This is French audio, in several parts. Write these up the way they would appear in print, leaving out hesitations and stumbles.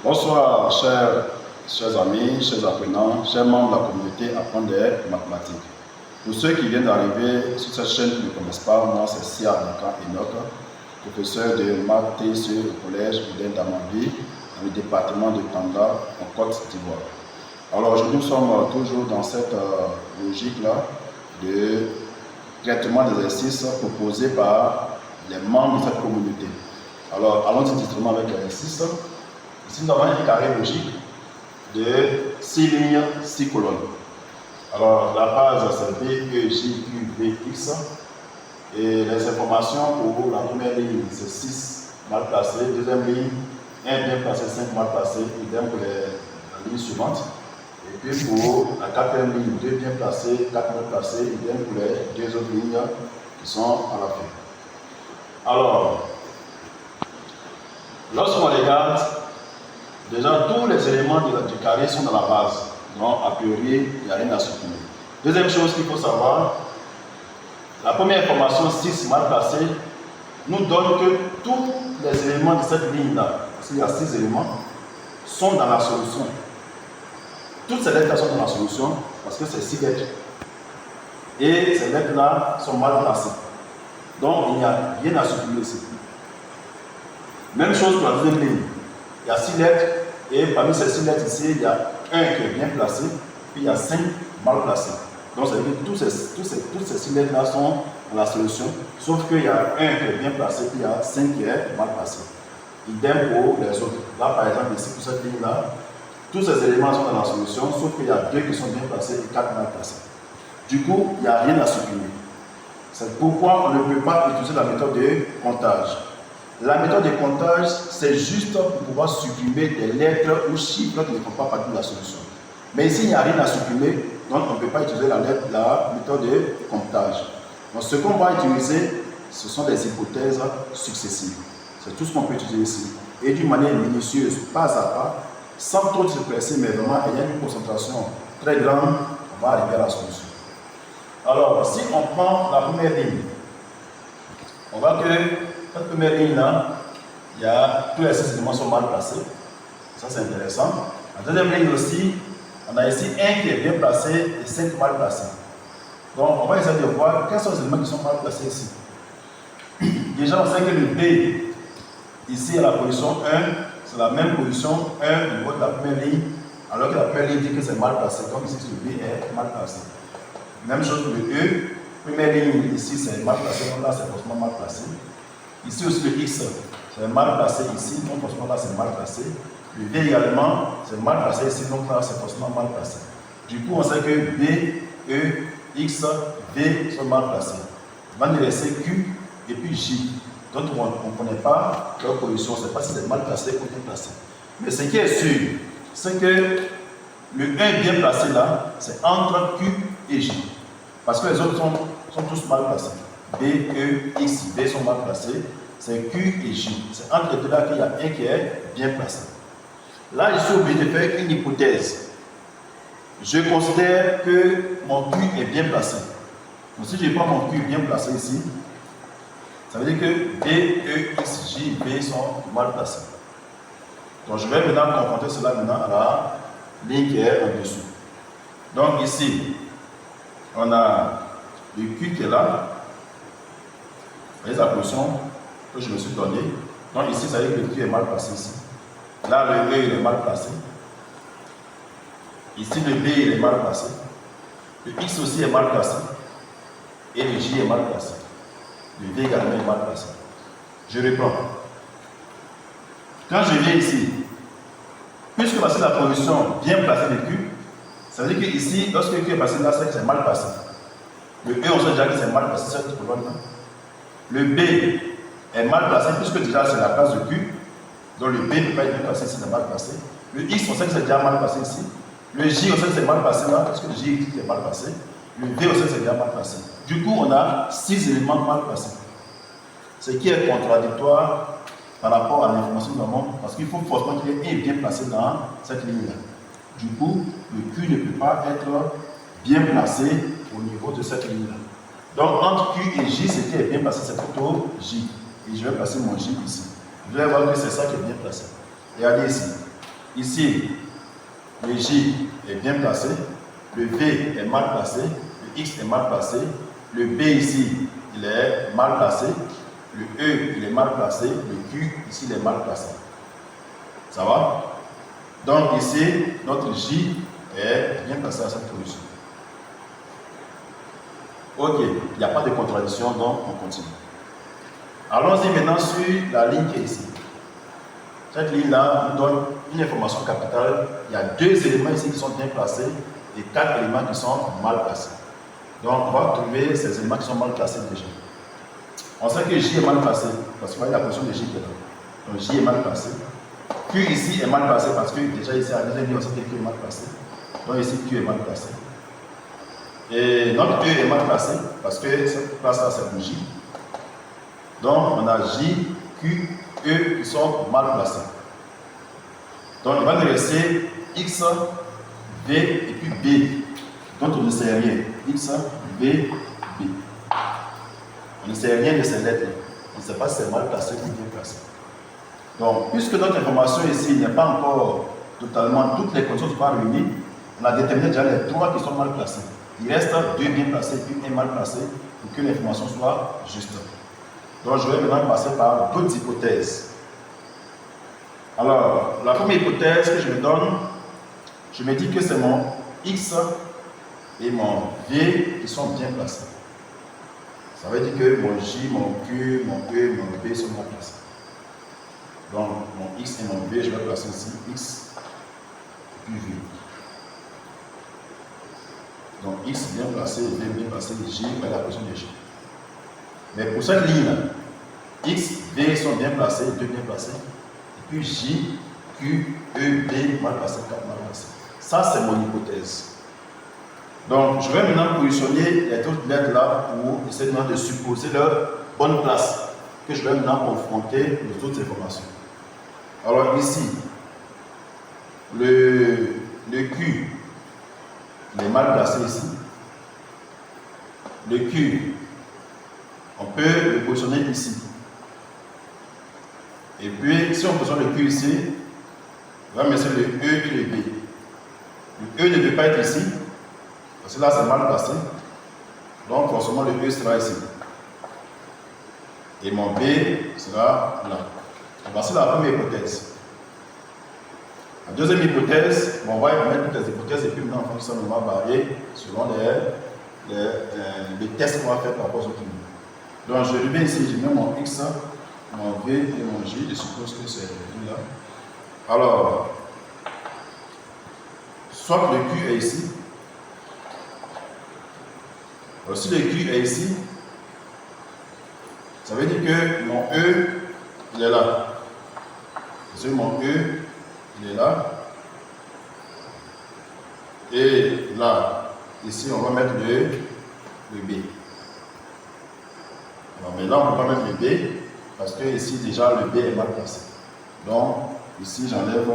Bonsoir, chers amis, chers apprenants, chers membres de la communauté Apprendre des mathématiques. Pour ceux qui viennent d'arriver sur cette chaîne qui ne connaissent pas, moi c'est Sia Enoch, professeur de maths TCE au collège Oudin d'Amambie, dans le département de Tanda, en Côte d'Ivoire. Alors aujourd'hui, nous sommes toujours dans cette logique-là de traitement d'exercices proposés par les membres de cette communauté. Alors, allons directement avec l'exercice. Ici, nous avons un carré logique de 6 lignes, 6 colonnes. Alors, la base, c'est B, E, J, Q, V, X. Et les informations pour la première ligne, c'est 6 mal placé. Deuxième ligne, 1 bien placé, 5 mal placé. Idem pour la ligne suivante. Et puis pour la quatrième ligne, 2 bien placés, 4 mal placés. Idem pour les deux autres lignes qui sont à la fin. Alors, lorsqu'on regarde, déjà tous les éléments du carré sont dans la base. Donc, a priori, il n'y a rien à supprimer. Deuxième chose qu'il faut savoir, la première information 6 mal placée nous donne que tous les éléments de cette ligne-là, parce qu'il y a 6 éléments, sont dans la solution. Toutes ces lettres sont dans la solution parce que c'est 6 lettres. Et ces lettres-là sont mal placées. Donc, il n'y a rien à supprimer ici. Même chose pour la deuxième ligne. Il y a 6 lettres et parmi ces 6 lettres ici, il y a un qui est bien placé, puis il y a 5 mal placés. Donc, ça veut dire que toutes ces 6 lettres-là sont dans la solution, sauf qu'il y a un qui est bien placé, puis il y a 5 qui est mal placé. Idem pour les autres. Là, par exemple, ici, pour cette ligne-là, tous ces éléments sont dans la solution, sauf qu'il y a 2 qui sont bien placés et 4 mal placés. Du coup, il n'y a rien à supprimer. C'est pourquoi on ne peut pas utiliser la méthode de comptage. La méthode de comptage, c'est juste pour pouvoir supprimer des lettres ou chiffres qui ne font pas partie de la solution. Mais ici, il n'y a rien à supprimer, donc on ne peut pas utiliser la méthode de comptage. Donc, ce qu'on va utiliser, ce sont des hypothèses successives. C'est tout ce qu'on peut utiliser ici. Et d'une manière minutieuse, pas à pas, sans trop se presser, mais vraiment ayant une concentration très grande, on va arriver à la solution. Alors, si on prend la première ligne, on voit que cette première ligne-là, il y a tous les 6 éléments sont mal placés. Ça, c'est intéressant. La deuxième ligne aussi, on a ici un qui est bien placé et 5 mal placés. Donc, on va essayer de voir quels sont les éléments qui sont mal placés ici. Déjà, on sait que le B, ici, à la position 1, c'est la même position 1 au niveau de la première ligne, alors que la première ligne dit que c'est mal placé. Donc, ici, le B est mal placé. Même chose pour le E. Première ligne, ici, c'est mal placé, donc là, c'est forcément mal placé. Ici aussi, le X, c'est mal placé ici, donc forcément là, c'est mal placé. Le V également, c'est mal placé ici, donc là, c'est forcément mal placé. Du coup, on sait que B, E, X, V sont mal placés. Il va nous laisser Q et puis J. Donc, on ne connaît pas leur position, on ne sait pas si c'est mal placé ou bien placé. Mais ce qui est sûr, c'est que le 1 bien placé là, c'est entre Q et J. Parce que les autres sont tous mal placés. B, E, X, V sont mal placés. C'est Q et J. C'est entre les deux là qu'il y a un qui est bien placé. Là, je suis obligé de faire une hypothèse. Je considère que mon Q est bien placé. Donc, si je prends mon Q bien placé ici, ça veut dire que B, E, X, J, V sont mal placés. Donc, je vais maintenant confronter cela maintenant à la ligne qui est en dessous. Donc, ici, on a le Q qui est là. Vous voyez la position que je me suis donnée. Donc ici, ça veut dire que le Q est mal placé ici. Là, le E, il est mal placé. Ici, le B, il est mal placé. Le X aussi est mal placé. Et le J est mal placé. Le V également est mal placé. Je reprends. Quand je viens ici, puisque c'est la position bien placée du Q, ça veut dire qu'ici, lorsque le Q est placé là, c'est mal placé. Le E, on sait déjà que c'est mal placé cette colonne-là. Le B est mal placé puisque déjà c'est la place de Q. Donc le B ne peut pas être bien placé si c'est mal placé. Le X, on sait que c'est déjà mal placé ici. Le J, on sait que c'est mal placé là, parce que le J est mal placé. Le V, on sait que c'est déjà mal placé. Du coup, on a 6 éléments mal placés. Ce qui est contradictoire par rapport à l'information que nous avons, parce qu'il faut forcément qu'il y ait un bien placé dans cette ligne-là. Du coup, le Q ne peut pas être bien placé au niveau de cette ligne-là. Donc, entre Q et J, ce qui est bien placé, c'est plutôt J. Et je vais placer mon J ici. Vous allez voir que c'est ça qui est bien placé. Regardez ici. ici, le J est bien placé, le V est mal placé, le X est mal placé, le B ici, il est mal placé, le E, il est mal placé, le Q, ici, il est mal placé. Ça va? Donc ici, notre J est bien placé à cette position. Ok, il n'y a pas de contradiction, donc on continue. Allons-y maintenant sur la ligne qui est ici. Cette ligne-là nous donne une information capitale. Il y a 2 éléments ici qui sont bien placés et 4 éléments qui sont mal placés. Donc on va trouver ces éléments qui sont mal placés déjà. On sait que J est mal placé parce qu'il y a la position de J qui est là. Donc J est mal placé. Q ici est mal placé parce que déjà ici à la deuxième ligne on sait que Q est mal placé. Donc ici Q est mal placé. Et notre E est mal placé parce que cette place-là c'est pour J. Donc on a J, Q, E qui sont mal placés. Donc il va nous rester X, V et puis B, dont on ne sait rien. X, V, B. On ne sait rien de ces lettres. On ne sait pas si c'est mal placé ou bien placé. Donc, puisque notre information ici n'est pas encore totalement, toutes les conditions ne sont pas réunies, on a déterminé déjà les 3 qui sont mal placés. Il reste 2 bien placés puis 1 mal placé pour que l'information soit juste. Donc, je vais maintenant passer par d'autres hypothèses. Alors, la première hypothèse que je me donne, je me dis que c'est mon X et mon V qui sont bien placés. Ça veut dire que mon J, mon Q, mon E, mon B sont mal placés. Donc, mon X et mon V, je vais placer ici X puis V. Donc, X bien placé, V bien placé, J est la position de J. Mais pour cette ligne-là, X, V sont bien placés, 2 bien placés. Et puis J, Q, E, B mal placés, 4 mal placés. Ça, c'est mon hypothèse. Donc, je vais maintenant positionner les autres lettres là pour essayer de supposer leur bonne place, que je vais maintenant confronter aux autres informations. Alors ici, le Q, il est mal placé ici. Le Q, on peut le positionner ici. Et puis, si on positionne le Q ici, on va mettre le E et le B. Le E ne peut pas être ici, parce que là c'est mal placé. Donc forcément le E sera ici. Et mon B sera là. Voici la première hypothèse. La deuxième hypothèse, on va mettre toutes les hypothèses et puis maintenant en fonction on va varier selon les tests qu'on va faire par rapport aux autres niveaux. Donc je reviens ici, je mets mon X, mon V et mon J, je suppose que c'est là. Alors, soit le Q est ici, alors si le Q est ici, ça veut dire que mon E, il est là. C'est mon E, il est là. Et là, ici, on va mettre le B. Alors, mais là, on ne peut pas mettre le B, parce que ici, déjà, le B est mal placé. Donc, ici, j'enlève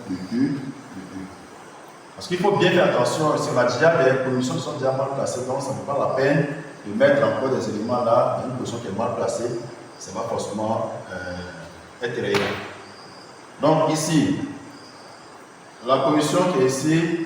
le Q, le Q. Parce qu'il faut bien faire attention, si on a déjà des positions qui sont déjà mal placées, donc ça ne vaut pas la peine de mettre encore des éléments là, dans une position qui est mal placée, ça va forcément être réel. Donc ici, la position qui est ici,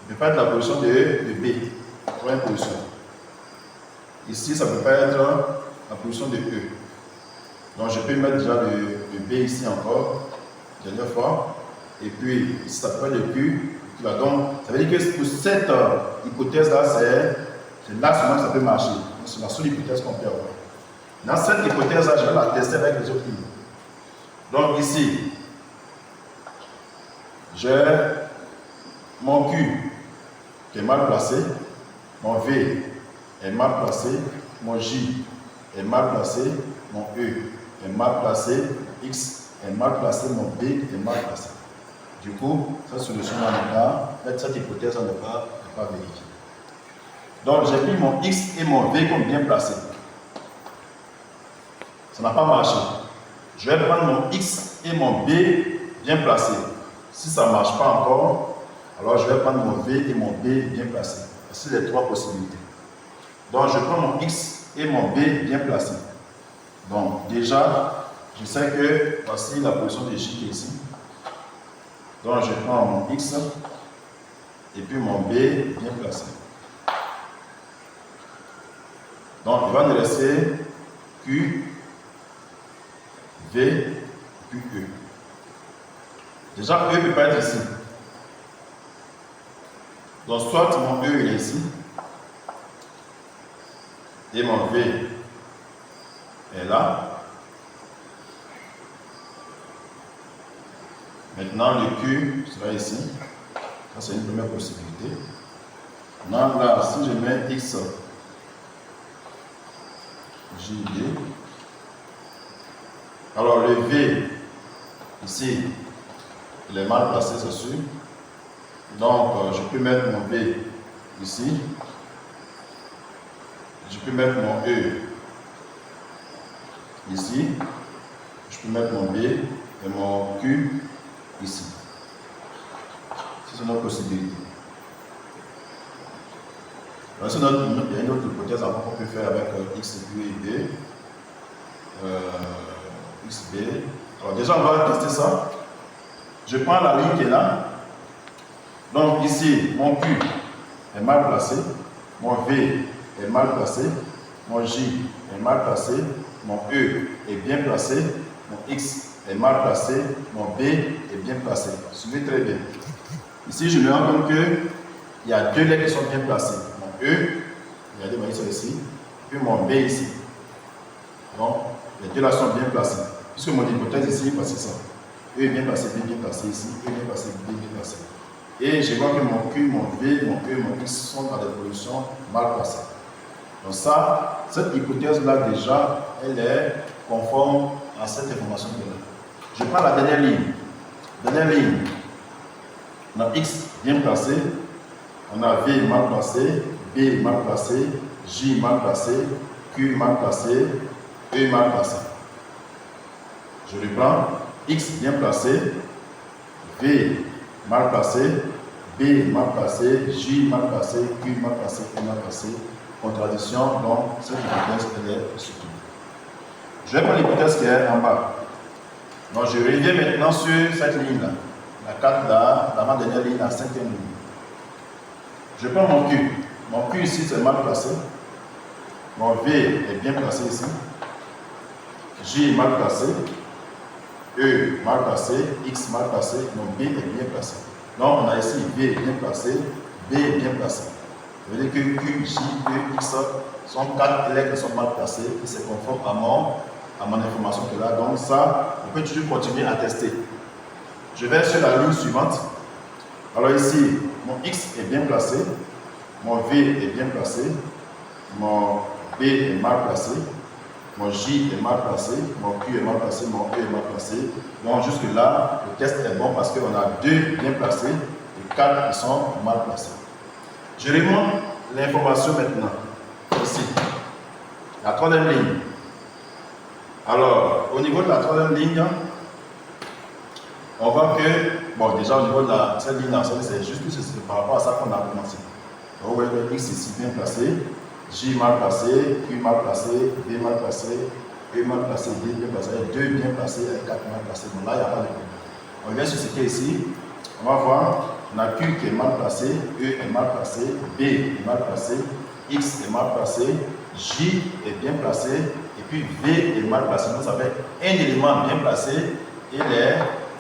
ne peut pas être la position de B, première position. Ici, ça ne peut pas être la position de E. Donc je peux mettre déjà le B ici encore, dernière fois, et puis ici ça peut être le Q. Donc, ça veut dire que pour cette hypothèse-là, c'est là seulement que ça peut marcher. C'est la seule hypothèse qu'on peut avoir. Dans cette hypothèse-là, je vais la tester avec les autres lignes. Donc ici, j'ai mon Q qui est mal placé, mon V est mal placé, mon J est mal placé, mon E est mal placé, X est mal placé, mon B est mal placé. Du coup, cette solution-là, cette hypothèse n'est pas vérifiée. Donc, j'ai pris mon X et mon V comme bien placés. Ça n'a pas marché. Je vais prendre mon X et mon B bien placés. Si ça ne marche pas encore, alors je vais prendre mon V et mon B bien placés. Voici les 3 possibilités. Donc, je prends mon X et mon B bien placés. Donc, déjà, je sais que voici la position de J qui est ici. Donc je prends mon X et puis mon B bien placé. Donc il va nous rester Q, V, puis E. Déjà E ne peut pas être ici. Donc soit mon E il est ici et mon V est là. Maintenant le Q sera ici. Ça c'est une première possibilité. Maintenant là, si je mets X, JD, alors le V ici, il est mal placé, c'est sûr. Donc je peux mettre mon V ici. Je peux mettre mon E ici. Je peux mettre mon B et mon Q ici. C'est une autre possibilité. Alors, il y a une autre hypothèse encore qu'on peut faire avec X, Q et B. XB. Alors déjà, on va tester ça. Je prends la ligne qui est là. Donc ici, mon Q est mal placé. Mon V est mal placé. Mon J est mal placé. Mon E est bien placé. Mon X est mal placé. Mon B est bien placé. Suivez très bien. Ici, je me rends compte qu'il y a deux lettres qui sont bien placées. Mon E, regardez, vous voyez ça ici. Puis mon B ici. Donc, les deux là sont bien placés. Puisque mon hypothèse ici, c'est ça. E est bien placé, B bien placé ici. E bien placé, B bien placé. Et je vois que mon Q, mon V, mon E, mon X sont dans des positions mal placées. Donc ça, cette hypothèse-là déjà, elle est conforme à cette information-là. Je prends la dernière ligne. Dernière ligne. On a X bien placé, on a V mal placé, B mal placé, J mal placé, Q mal placé, E mal placé. Je reprends, X bien placé, V mal placé, B mal placé, J mal placé, Q mal placé, E mal placé. Contradiction, donc cette hypothèse elle est soutenue. Je vais prendre l'hypothèse qui est en bas. Donc je reviens maintenant sur cette ligne-là. La 4 là, la dernière ligne, la 5e ligne. Je prends mon Q. Mon Q ici, c'est mal placé. Mon V est bien placé ici. J mal placé. E mal placé. X mal placé. Mon B est bien placé. Donc, on a ici V bien placé. B bien placé. Ça veut dire que Q, J, E, X sont 4 lettres qui sont mal placées et c'est conforme à mon information que là. Donc, ça, on peut toujours continuer à tester. Je vais sur la ligne suivante. Alors ici, mon X est bien placé, mon V est bien placé, mon B est mal placé, mon J est mal placé, mon Q est mal placé, mon E est mal placé. Donc jusque là, le test est bon parce qu'on a 2 bien placés et 4 qui sont mal placés. Je remonte l'information maintenant. Ici, la 3e ligne. Alors, au niveau de la 3e ligne, on voit que, bon, déjà au niveau de cette ligne, c'est juste que c'est par rapport à ça qu'on a commencé. Donc, vous voyez que X ici bien placé, J mal placé, Q mal placé, B mal placé, E mal placé, D bien placé, 2 bien placés et 4 mal placés. Bon, là, il n'y a pas de problème. On vient sur ce qui est ici, on va voir, on a Q qui est mal placé, E est mal placé, B est mal placé, X est mal placé, J est bien placé, et puis V est mal placé. Donc, ça fait un élément bien placé et les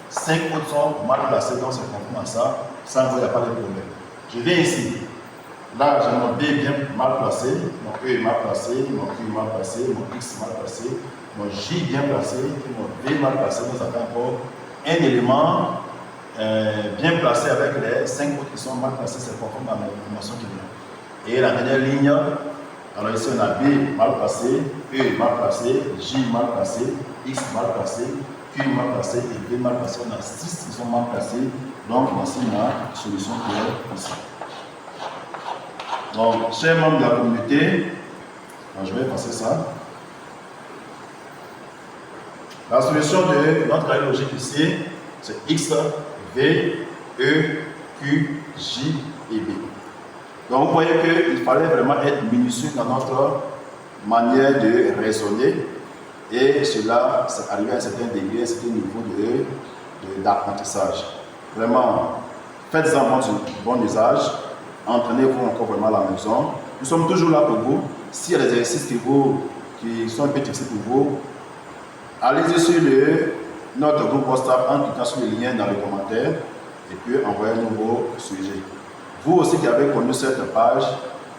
5 autres sont mal placés, donc c'est conforme à ça. Ça, il n'y a pas de problème. Je viens ici. Là, j'ai mon B bien mal placé, mon E est mal placé, mon Q est mal placé, mon X est mal placé, mon J bien placé, et mon V mal placé. Donc, ça fait encore un élément bien placé avec les 5 autres qui sont mal placés. C'est conforme à l'information qui vient. Et la dernière ligne, alors ici, on a B mal placé, E mal placé, J mal placé, X mal placé, Q mal placé et B mal placé. On a 6 qui sont mal placés. Donc, voici la solution qui est ici. Donc, chers membres de la communauté, je vais passer ça. La solution de notre carré logique ici, c'est X, V, E, Q, J et B. Donc, vous voyez qu'il fallait vraiment être minutieux dans notre manière de raisonner. Et cela, c'est arrivé à un certain degré, à un certain niveau d'apprentissage. vraiment, faites-en bon usage. Entraînez-vous encore vraiment à la maison. Nous sommes toujours là pour vous. S'il y a des exercices qui sont un peu difficiles pour vous, allez-y sur notre groupe WhatsApp en cliquant sur le lien dans les commentaires et puis envoyez-nous vos sujets. Vous aussi qui avez connu cette page,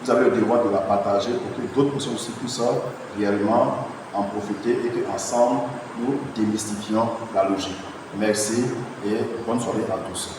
vous avez le devoir de la partager pour que d'autres personnes aussi puissent réellement en profiter et qu'ensemble nous démystifions la logique. Merci et bonne soirée à tous.